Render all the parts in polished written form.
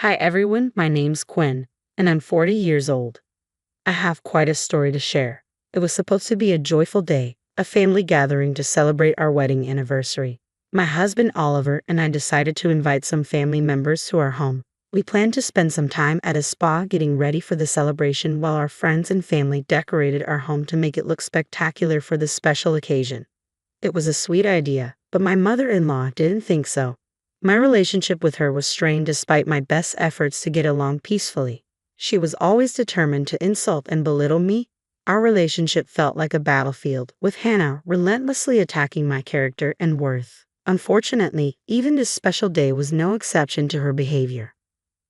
Hi everyone, my name's Quinn, and I'm 40 years old. I have quite a story to share. It was supposed to be a joyful day, a family gathering to celebrate our wedding anniversary. My husband Oliver and I decided to invite some family members to our home. We planned to spend some time at a spa getting ready for the celebration while our friends and family decorated our home to make it look spectacular for this special occasion. It was a sweet idea, but my mother-in-law didn't think so. My relationship with her was strained despite my best efforts to get along peacefully. She was always determined to insult and belittle me. Our relationship felt like a battlefield, with Hannah relentlessly attacking my character and worth. Unfortunately, even this special day was no exception to her behavior.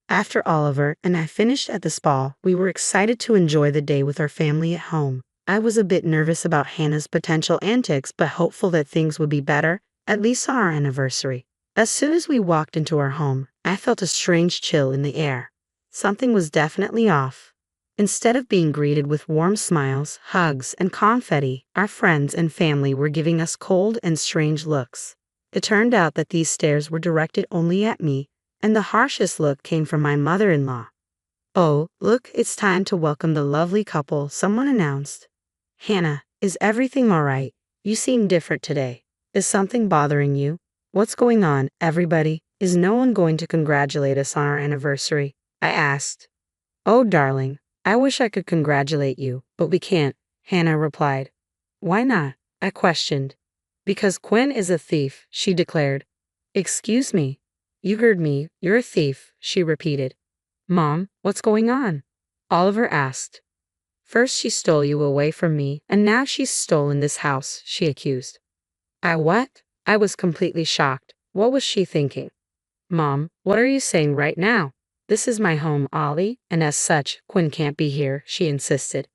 After Oliver and I finished at the spa, we were excited to enjoy the day with our family at home. I was a bit nervous about Hannah's potential antics, but hopeful that things would be better, at least on our anniversary. As soon as we walked into our home, I felt a strange chill in the air. Something was definitely off. Instead of being greeted with warm smiles, hugs, and confetti, our friends and family were giving us cold and strange looks. It turned out that these stares were directed only at me, and the harshest look came from my mother-in-law. "Oh, look, it's time to welcome the lovely couple," someone announced. "Hannah, is everything all right? You seem different today. Is something bothering you? What's going on, everybody? Is no one going to congratulate us on our anniversary?" I asked. "Oh, darling, I wish I could congratulate you, but we can't," Hannah replied. "Why not?" I questioned. "Because Quinn is a thief," she declared. "Excuse me." "You heard me, you're a thief," she repeated. "Mom, what's going on?" Oliver asked. "First she stole you away from me, and now she's stolen this house," she accused. What? I was completely shocked. What was she thinking? "Mom, what are you saying right now? This is my home, Ollie, and as such, Quinn can't be here," she insisted.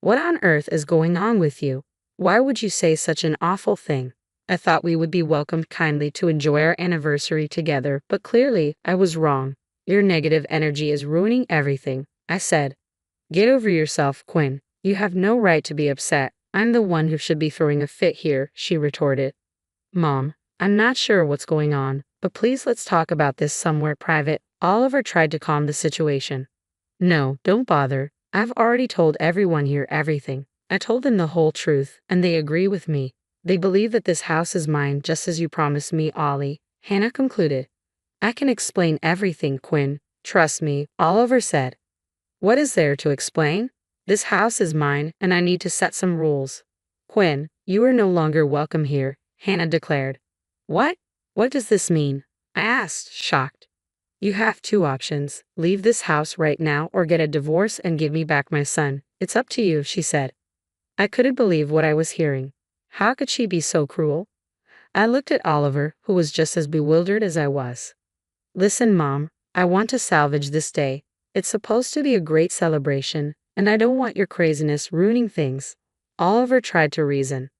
"What on earth is going on with you? Why would you say such an awful thing? I thought we would be welcomed kindly to enjoy our anniversary together, but clearly I was wrong. Your negative energy is ruining everything," I said. "Get over yourself, Quinn. You have no right to be upset. I'm the one who should be throwing a fit here," she retorted. "Mom, I'm not sure what's going on, but please let's talk about this somewhere private." Oliver tried to calm the situation. "No, don't bother. I've already told everyone here everything. I told them the whole truth, and they agree with me. They believe that this house is mine just as you promised me, Ollie," Hannah concluded. "I can explain everything, Quinn. Trust me," Oliver said. "What is there to explain? This house is mine, and I need to set some rules." "Quinn, you are no longer welcome here," Hannah declared. "What? What does this mean?" I asked, shocked. "You have two options. Leave this house right now or get a divorce and give me back my son. It's up to you," she said. I couldn't believe what I was hearing. How could she be so cruel? I looked at Oliver, who was just as bewildered as I was. "Listen, Mom, I want to salvage this day. It's supposed to be a great celebration, and I don't want your craziness ruining things." Oliver tried to reason.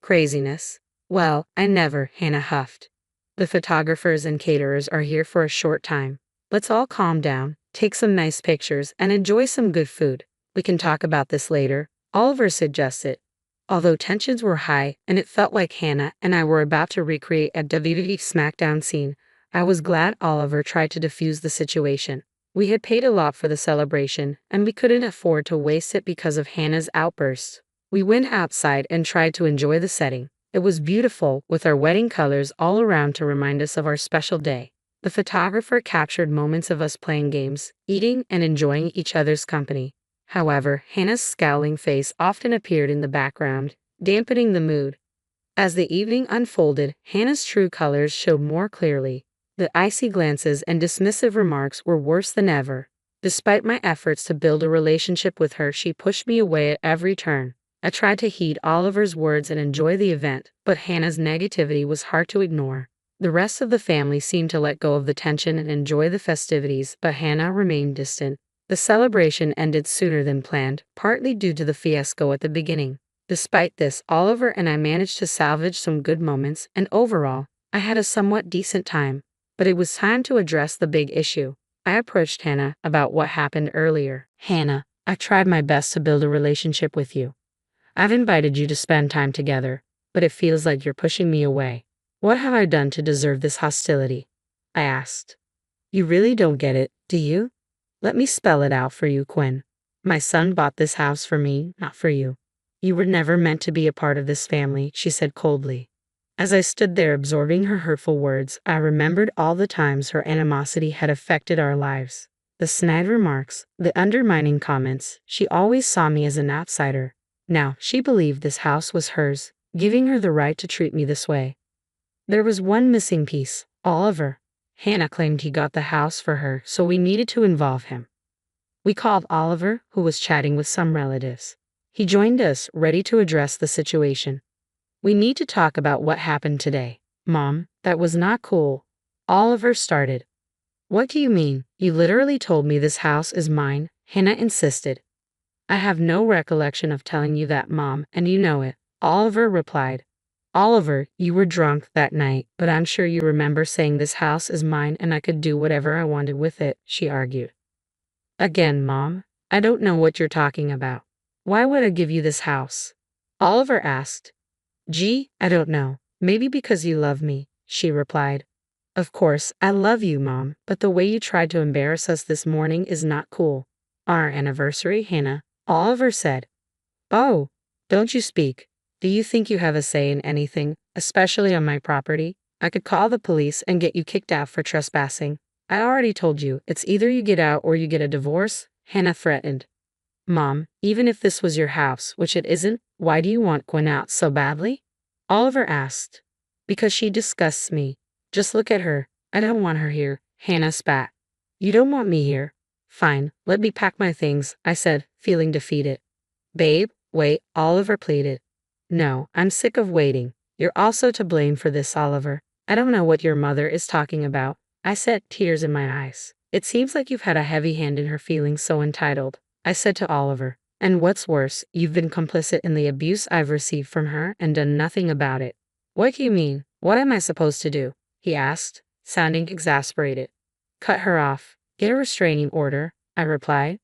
"Craziness? Well, I never," Hannah huffed. "The photographers and caterers are here for a short time. Let's all calm down, take some nice pictures, and enjoy some good food. We can talk about this later," Oliver suggested. Although tensions were high and it felt like Hannah and I were about to recreate a WWE SmackDown scene, I was glad Oliver tried to defuse the situation. We had paid a lot for the celebration, and we couldn't afford to waste it because of Hannah's outbursts. We went outside and tried to enjoy the setting. It was beautiful, with our wedding colors all around to remind us of our special day. The photographer captured moments of us playing games, eating, and enjoying each other's company. However, Hannah's scowling face often appeared in the background, dampening the mood. As the evening unfolded, Hannah's true colors showed more clearly. The icy glances and dismissive remarks were worse than ever. Despite my efforts to build a relationship with her, she pushed me away at every turn. I tried to heed Oliver's words and enjoy the event, but Hannah's negativity was hard to ignore. The rest of the family seemed to let go of the tension and enjoy the festivities, but Hannah remained distant. The celebration ended sooner than planned, partly due to the fiasco at the beginning. Despite this, Oliver and I managed to salvage some good moments, and overall, I had a somewhat decent time. But it was time to address the big issue. I approached Hannah about what happened earlier. "Hannah, I tried my best to build a relationship with you. I've invited you to spend time together, but it feels like you're pushing me away. What have I done to deserve this hostility?" I asked. You really don't get it, do you? Let me spell it out for you, Quinn. My son bought this house for me, not for you. You were never meant to be a part of this family, she said coldly. As I stood there absorbing her hurtful words, I remembered all the times her animosity had affected our lives. The snide remarks, the undermining comments, she always saw me as an outsider. Now, she believed this house was hers, giving her the right to treat me this way. There was one missing piece, Oliver. Hannah claimed he got the house for her, so we needed to involve him. We called Oliver, who was chatting with some relatives. He joined us, ready to address the situation. We need to talk about what happened today. Mom, that was not cool. Oliver started. What do you mean? You literally told me this house is mine, Hannah insisted. I have no recollection of telling you that, Mom, and you know it, Oliver replied. Oliver, you were drunk that night, but I'm sure you remember saying this house is mine and I could do whatever I wanted with it, she argued. Again, Mom, I don't know what you're talking about. Why would I give you this house? Oliver asked. Gee, I don't know. Maybe because you love me, she replied. Of course, I love you, Mom, but the way you tried to embarrass us this morning is not cool. Our anniversary, Hannah, Oliver said. Oh, don't you speak. Do you think you have a say in anything, especially on my property? I could call the police and get you kicked out for trespassing. I already told you, it's either you get out or you get a divorce, Hannah threatened. Mom, even if this was your house, which it isn't, why do you want Gwen out so badly? Oliver asked. Because she disgusts me. Just look at her. I don't want her here, Hannah spat. You don't want me here? Fine, let me pack my things, I said, feeling defeated. Babe, wait, Oliver pleaded. No, I'm sick of waiting. You're also to blame for this, Oliver. I don't know what your mother is talking about, I said, tears in my eyes. It seems like you've had a heavy hand in her feeling so entitled, I said to Oliver. And what's worse, you've been complicit in the abuse I've received from her and done nothing about it. What do you mean? What am I supposed to do? He asked, sounding exasperated. Cut her off. Get a restraining order, I replied.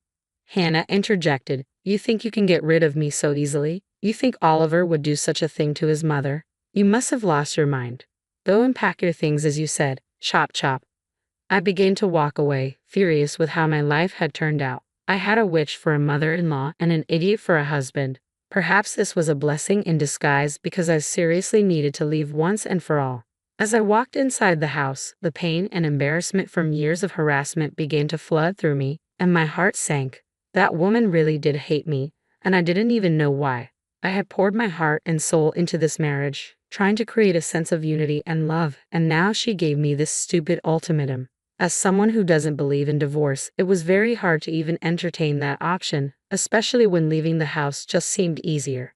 Hannah interjected. You think you can get rid of me so easily? You think Oliver would do such a thing to his mother? You must have lost your mind. Go and pack your things as you said. Chop chop. I began to walk away, furious with how my life had turned out. I had a witch for a mother-in-law and an idiot for a husband. Perhaps this was a blessing in disguise because I seriously needed to leave once and for all. As I walked inside the house, the pain and embarrassment from years of harassment began to flood through me, and my heart sank. That woman really did hate me, and I didn't even know why. I had poured my heart and soul into this marriage, trying to create a sense of unity and love, and now she gave me this stupid ultimatum. As someone who doesn't believe in divorce, it was very hard to even entertain that option, especially when leaving the house just seemed easier.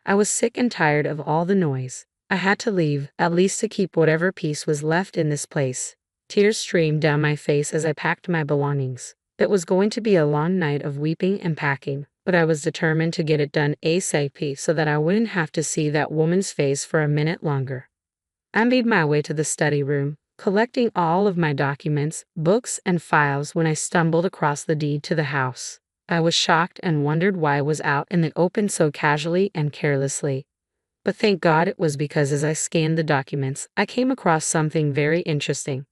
I was sick and tired of all the noise. I had to leave, at least to keep whatever peace was left in this place. Tears streamed down my face as I packed my belongings. It was going to be a long night of weeping and packing, but I was determined to get it done ASAP so that I wouldn't have to see that woman's face for a minute longer. I made my way to the study room, collecting all of my documents, books, and files when I stumbled across the deed to the house. I was shocked and wondered why it was out in the open so casually and carelessly. But thank God it was because as I scanned the documents, I came across something very interesting.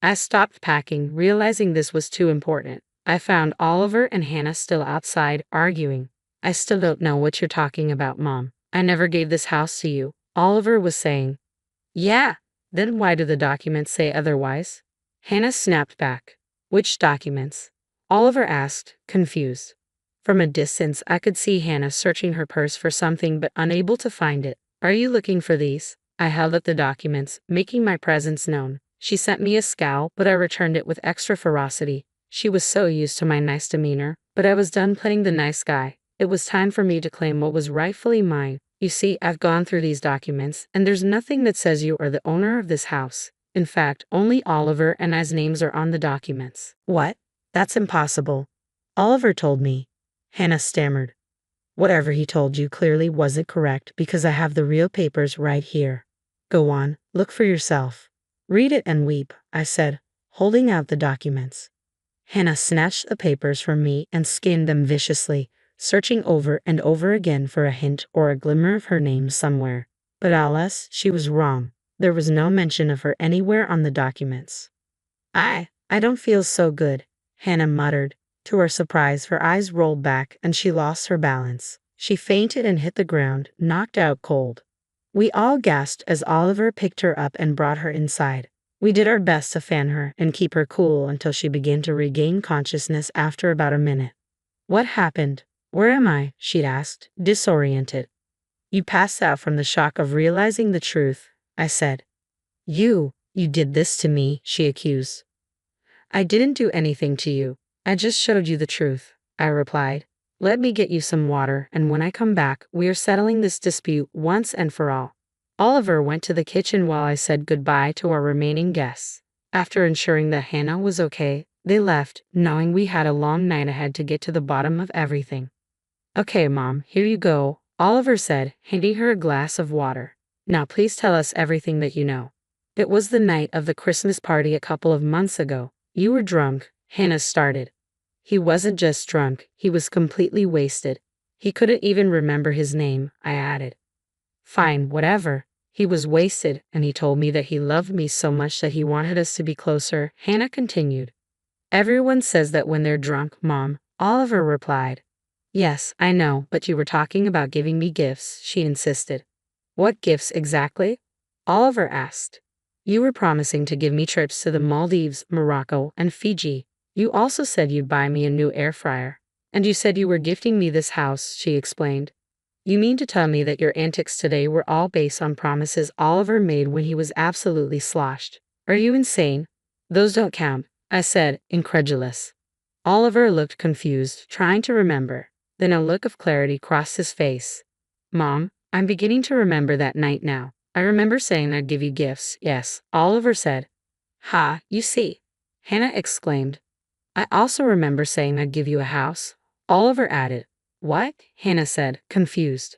I stopped packing, realizing this was too important. I found Oliver and Hannah still outside, arguing. I still don't know what you're talking about, Mom. I never gave this house to you, Oliver was saying. Yeah, then why do the documents say otherwise? Hannah snapped back. Which documents? Oliver asked, confused. From a distance, I could see Hannah searching her purse for something but unable to find it. Are you looking for these? I held up the documents, making my presence known. She sent me a scowl, but I returned it with extra ferocity. She was so used to my nice demeanor, but I was done playing the nice guy. It was time for me to claim what was rightfully mine. You see, I've gone through these documents, and there's nothing that says you are the owner of this house. In fact, only Oliver and I's names are on the documents. What? That's impossible. Oliver told me. Hannah stammered. Whatever he told you clearly wasn't correct because I have the real papers right here. Go on, look for yourself. Read it and weep, I said, holding out the documents. Hannah snatched the papers from me and skimmed them viciously, searching over and over again for a hint or a glimmer of her name somewhere. But alas, she was wrong. There was no mention of her anywhere on the documents. I I don't feel so good, Hannah muttered. To her surprise, her eyes rolled back and she lost her balance. She fainted and hit the ground, knocked out cold. We all gasped as Oliver picked her up and brought her inside. We did our best to fan her and keep her cool until she began to regain consciousness after about a minute. What happened? Where am I? She'd asked, disoriented. You passed out from the shock of realizing the truth, I said. You did this to me, she accused. I didn't do anything to you. I just showed you the truth, I replied. Let me get you some water, and when I come back, we are settling this dispute once and for all. Oliver went to the kitchen while I said goodbye to our remaining guests. After ensuring that Hannah was okay, they left, knowing we had a long night ahead to get to the bottom of everything. Okay, Mom, here you go, Oliver said, handing her a glass of water. Now please tell us everything that you know. It was the night of the Christmas party a couple of months ago. You were drunk, Hannah started. He wasn't just drunk, he was completely wasted. He couldn't even remember his name, I added. Fine, whatever. He was wasted, and he told me that he loved me so much that he wanted us to be closer, Hannah continued. Everyone says that when they're drunk, Mom, Oliver replied. Yes, I know, but you were talking about giving me gifts, she insisted. What gifts exactly? Oliver asked. You were promising to give me trips to the Maldives, Morocco, and Fiji. You also said you'd buy me a new air fryer. And you said you were gifting me this house, she explained. You mean to tell me that your antics today were all based on promises Oliver made when he was absolutely sloshed? Are you insane? Those don't count, I said, incredulous. Oliver looked confused, trying to remember. Then a look of clarity crossed his face. Mom, I'm beginning to remember that night now. I remember saying I'd give you gifts, yes, Oliver said. Ha, you see, Hannah exclaimed. I also remember saying I'd give you a house, Oliver added. What? Hannah said, confused.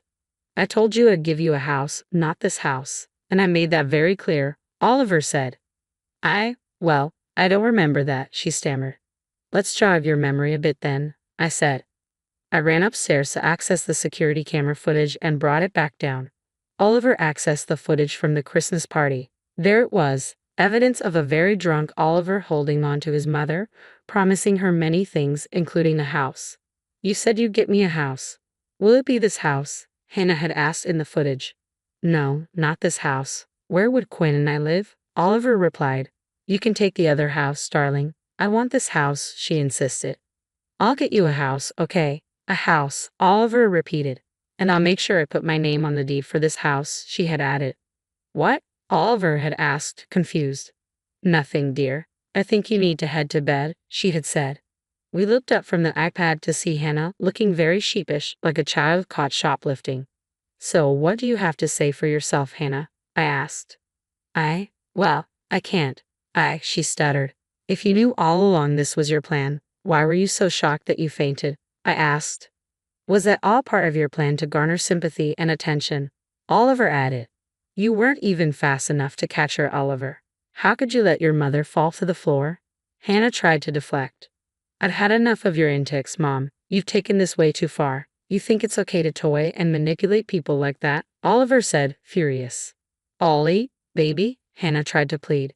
I told you I'd give you a house, not this house, and I made that very clear, Oliver said. Well, I don't remember that, she stammered. Let's jog your memory a bit then, I said. I ran upstairs to access the security camera footage and brought it back down. Oliver accessed the footage from the Christmas party. There it was, evidence of a very drunk Oliver holding on to his mother, promising her many things, including a house. You said you'd get me a house. Will it be this house? Hannah had asked in the footage. No, not this house. Where would Quinn and I live? Oliver replied. You can take the other house, darling. I want this house, she insisted. I'll get you a house, okay? A house, Oliver repeated. And I'll make sure I put my name on the deed for this house, she had added. What? Oliver had asked, confused. Nothing, dear. I think you need to head to bed, she had said. We looked up from the iPad to see Hannah looking very sheepish, like a child caught shoplifting. So what do you have to say for yourself, Hannah? I asked. Well, I can't. She stuttered. If you knew all along this was your plan, why were you so shocked that you fainted? I asked. Was that all part of your plan to garner sympathy and attention? Oliver added. You weren't even fast enough to catch her, Oliver. How could you let your mother fall to the floor? Hannah tried to deflect. I've had enough of your antics, Mom. You've taken this way too far. You think it's okay to toy and manipulate people like that? Oliver said, furious. Ollie, baby, Hannah tried to plead.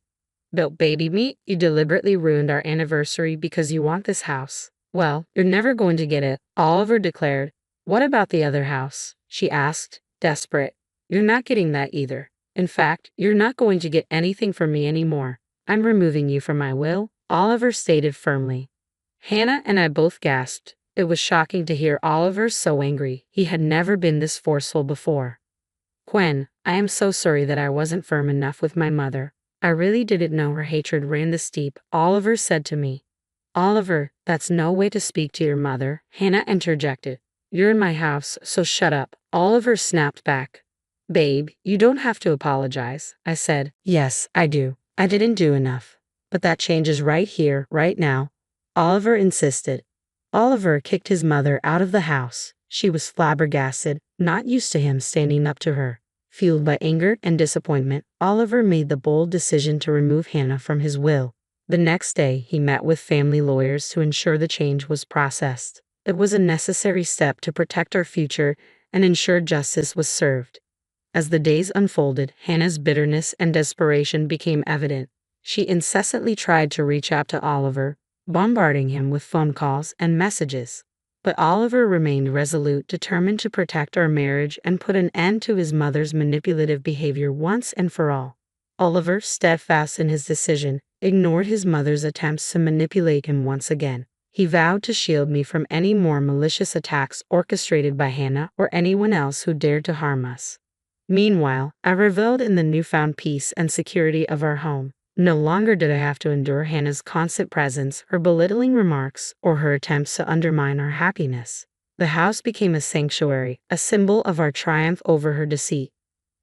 Don't baby me, you deliberately ruined our anniversary because you want this house. Well, you're never going to get it, Oliver declared. What about the other house? She asked, desperate. You're not getting that either. In fact, you're not going to get anything from me anymore. I'm removing you from my will, Oliver stated firmly. Hannah and I both gasped. It was shocking to hear Oliver so angry. He had never been this forceful before. Gwen, I am so sorry that I wasn't firm enough with my mother. I really didn't know her hatred ran this deep, Oliver said to me. Oliver, that's no way to speak to your mother, Hannah interjected. You're in my house, so shut up, Oliver snapped back. Babe, you don't have to apologize, I said. Yes, I do. I didn't do enough. But that changes right here, right now, Oliver insisted. Oliver kicked his mother out of the house. She was flabbergasted, not used to him standing up to her. Fueled by anger and disappointment, Oliver made the bold decision to remove Hannah from his will. The next day, he met with family lawyers to ensure the change was processed. It was a necessary step to protect our future and ensure justice was served. As the days unfolded, Hannah's bitterness and desperation became evident. She incessantly tried to reach out to Oliver, bombarding him with phone calls and messages. But Oliver remained resolute, determined to protect our marriage and put an end to his mother's manipulative behavior once and for all. Oliver, steadfast in his decision, ignored his mother's attempts to manipulate him once again. He vowed to shield me from any more malicious attacks orchestrated by Hannah or anyone else who dared to harm us. Meanwhile, I reveled in the newfound peace and security of our home. No longer did I have to endure Hannah's constant presence, her belittling remarks, or her attempts to undermine our happiness. The house became a sanctuary, a symbol of our triumph over her deceit.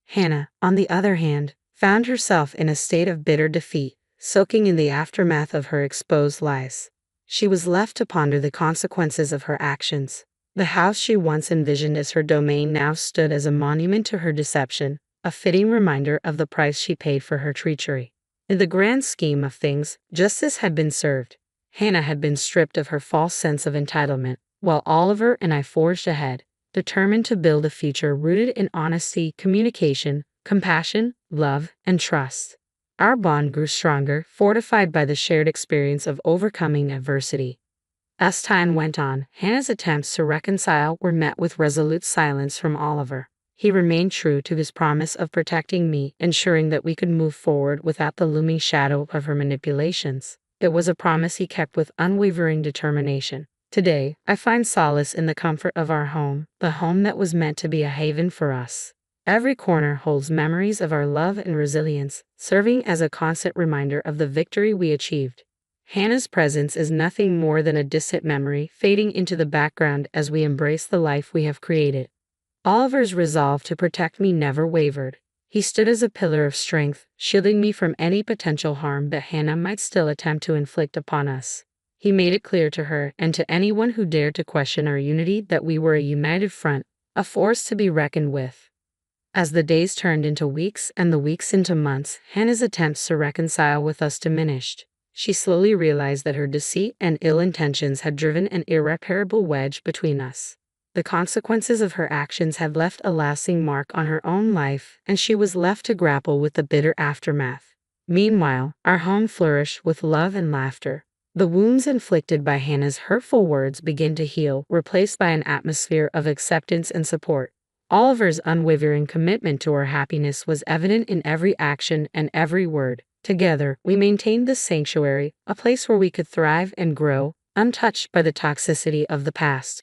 Hannah, on the other hand, found herself in a state of bitter defeat, soaking in the aftermath of her exposed lies. She was left to ponder the consequences of her actions. The house she once envisioned as her domain now stood as a monument to her deception, a fitting reminder of the price she paid for her treachery. In the grand scheme of things, justice had been served. Hannah had been stripped of her false sense of entitlement, while Oliver and I forged ahead, determined to build a future rooted in honesty, communication, compassion, love, and trust. Our bond grew stronger, fortified by the shared experience of overcoming adversity. As time went on, Hannah's attempts to reconcile were met with resolute silence from Oliver. He remained true to his promise of protecting me, ensuring that we could move forward without the looming shadow of her manipulations. It was a promise he kept with unwavering determination. Today, I find solace in the comfort of our home, the home that was meant to be a haven for us. Every corner holds memories of our love and resilience, serving as a constant reminder of the victory we achieved. Hannah's presence is nothing more than a distant memory, fading into the background as we embrace the life we have created. Oliver's resolve to protect me never wavered. He stood as a pillar of strength, shielding me from any potential harm that Hannah might still attempt to inflict upon us. He made it clear to her and to anyone who dared to question our unity that we were a united front, a force to be reckoned with. As the days turned into weeks and the weeks into months, Hannah's attempts to reconcile with us diminished. She slowly realized that her deceit and ill intentions had driven an irreparable wedge between us. The consequences of her actions had left a lasting mark on her own life, and she was left to grapple with the bitter aftermath. Meanwhile, our home flourished with love and laughter. The wounds inflicted by Hannah's hurtful words began to heal, replaced by an atmosphere of acceptance and support. Oliver's unwavering commitment to our happiness was evident in every action and every word. Together, we maintained this sanctuary, a place where we could thrive and grow, untouched by the toxicity of the past.